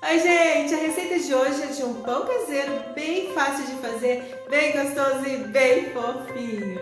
Oi, gente! A receita de hoje é de um pão caseiro bem fácil de fazer, bem gostoso e bem fofinho.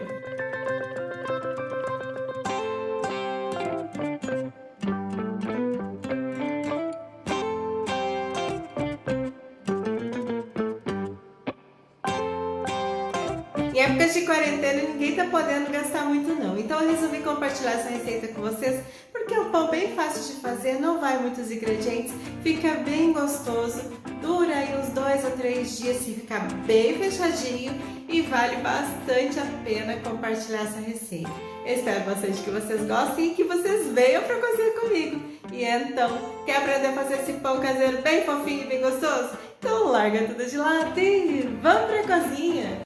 Em épocas de quarentena, ninguém tá podendo gastar muito não. Então eu resolvi compartilhar essa receita com vocês, porque é um pão bem fácil de fazer, não vai muitos ingredientes, fica bem gostoso, dura aí uns 2 a 3 dias se ficar bem fechadinho e vale bastante a pena compartilhar essa receita. Eu espero bastante que vocês gostem e que vocês venham para cozinhar comigo. E então, quer aprender a fazer esse pão caseiro bem fofinho e bem gostoso? Então larga tudo de lado e vamos para a cozinha!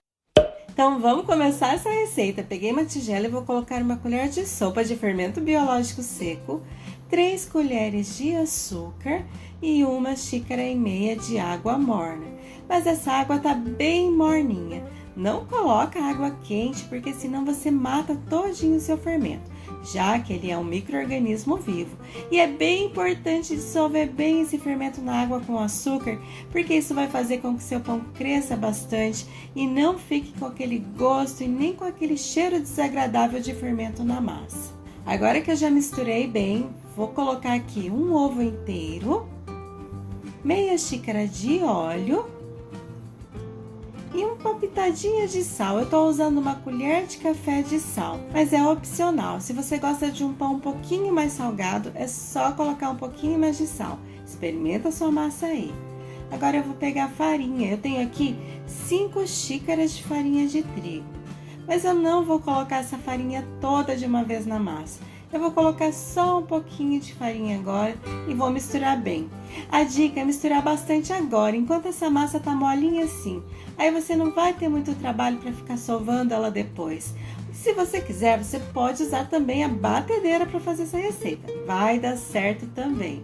Então vamos começar essa receita. Peguei uma tigela e vou colocar uma colher de sopa de fermento biológico seco, 3 colheres de açúcar e 1,5 xícaras de água morna. Mas essa água tá bem morninha. Não coloca água quente, porque senão você mata todinho o seu fermento, já que ele é um micro-organismo vivo. E é bem importante dissolver bem esse fermento na água com açúcar, porque isso vai fazer com que seu pão cresça bastante e não fique com aquele gosto e nem com aquele cheiro desagradável de fermento na massa. Agora que eu já misturei bem, vou colocar aqui um ovo inteiro, meia xícara de óleo e uma pitadinha de sal. Eu estou usando uma colher de café de sal, mas é opcional. Se você gosta de um pão um pouquinho mais salgado, é só colocar um pouquinho mais de sal. Experimenta a sua massa aí. Agora eu vou pegar a farinha. Eu tenho aqui 5 xícaras de farinha de trigo, mas eu não vou colocar essa farinha toda de uma vez na massa. Eu vou colocar só um pouquinho de farinha agora e vou misturar bem. A dica é misturar bastante agora, enquanto essa massa tá molinha assim. Aí você não vai ter muito trabalho para ficar sovando ela depois. Se você quiser, você pode usar também a batedeira para fazer essa receita. Vai dar certo também.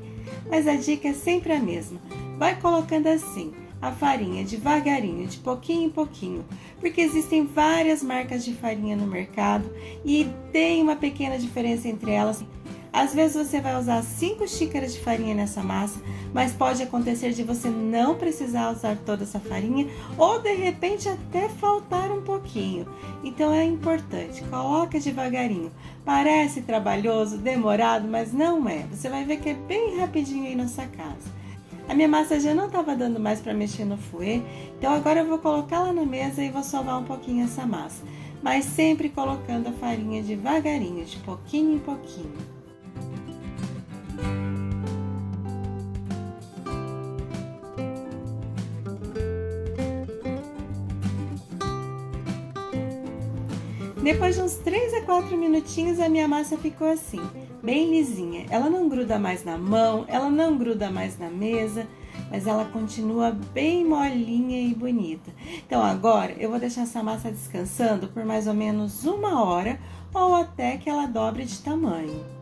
Mas a dica é sempre a mesma. Vai colocando assim a farinha devagarinho, de pouquinho em pouquinho, porque existem várias marcas de farinha no mercado e tem uma pequena diferença entre elas. Às vezes você vai usar 5 xícaras de farinha nessa massa, mas pode acontecer de você não precisar usar toda essa farinha ou de repente até faltar um pouquinho. Então é importante, coloca devagarinho. Parece trabalhoso, demorado, mas não é. Você vai ver que é bem rapidinho aí na sua casa. A minha massa já não estava dando mais para mexer no fouet, então agora eu vou colocar lá na mesa e vou sovar um pouquinho essa massa, mas sempre colocando a farinha devagarinho, de pouquinho em pouquinho. Depois de uns 3 a 4 minutinhos, a minha massa ficou assim, bem lisinha. Ela não gruda mais na mão, ela não gruda mais na mesa, mas ela continua bem molinha e bonita. Então agora eu vou deixar essa massa descansando por mais ou menos 1 hora ou até que ela dobre de tamanho.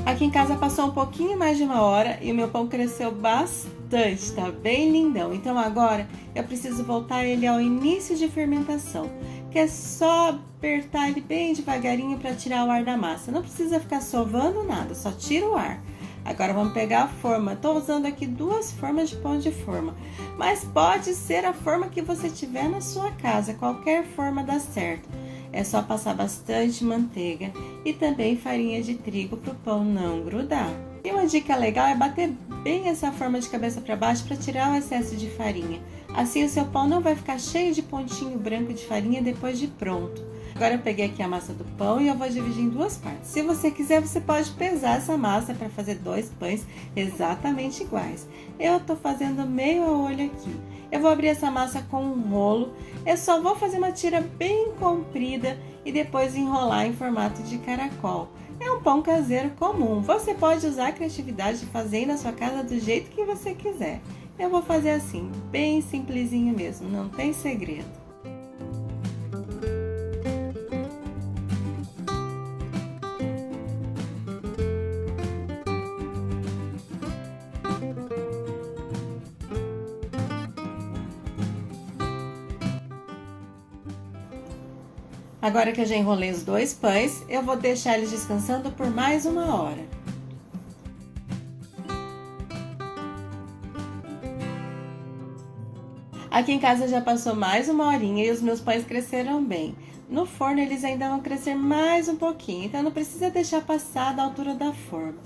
Aqui em casa passou um pouquinho mais de 1 hora e o meu pão cresceu bastante, tá bem lindão. Então agora eu preciso voltar ele ao início de fermentação, que é só apertar ele bem devagarinho para tirar o ar da massa. Não precisa ficar sovando nada, só tira o ar. Agora vamos pegar a forma. Estou usando aqui 2 formas de pão de forma, mas pode ser a forma que você tiver na sua casa, qualquer forma dá certo. É só passar bastante manteiga e também farinha de trigo para o pão não grudar. E uma dica legal é bater bem essa forma de cabeça para baixo para tirar o excesso de farinha. Assim o seu pão não vai ficar cheio de pontinho branco de farinha depois de pronto. Agora eu peguei aqui a massa do pão e eu vou dividir em 2 partes. Se você quiser, você pode pesar essa massa para fazer 2 pães exatamente iguais. Eu estou fazendo meio a olho aqui. Eu vou abrir essa massa com um rolo. Eu só vou fazer uma tira bem comprida e depois enrolar em formato de caracol. É um pão caseiro comum. Você pode usar a criatividade de fazer aí na sua casa do jeito que você quiser. Eu vou fazer assim, bem simplesinho mesmo, não tem segredo. Agora que eu já enrolei os 2 pães, eu vou deixar eles descansando por mais 1 hora. Aqui em casa já passou mais 1 horinha e os meus pães cresceram bem. No forno eles ainda vão crescer mais um pouquinho, então não precisa deixar passar da altura da forma.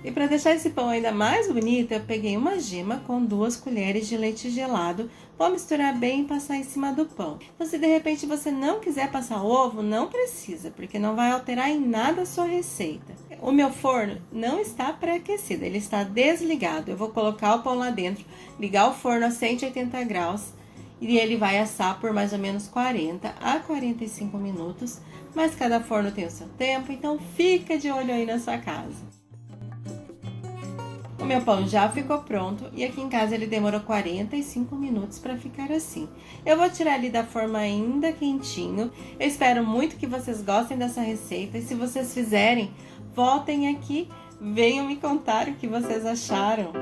E para deixar esse pão ainda mais bonito, eu peguei uma gema com 2 colheres de leite gelado, vou misturar bem e passar em cima do pão. Então, se de repente você não quiser passar ovo, não precisa, porque não vai alterar em nada a sua receita. O meu forno não está pré-aquecido, ele está desligado. Eu vou colocar o pão lá dentro, ligar o forno a 180 graus e ele vai assar por mais ou menos 40 a 45 minutos, mas cada forno tem o seu tempo, então fica de olho aí na sua casa. O meu pão já ficou pronto e aqui em casa ele demorou 45 minutos para ficar assim. Eu vou tirar ele da forma ainda quentinho. Eu espero muito que vocês gostem dessa receita e se vocês fizerem, voltem aqui, venham me contar o que vocês acharam.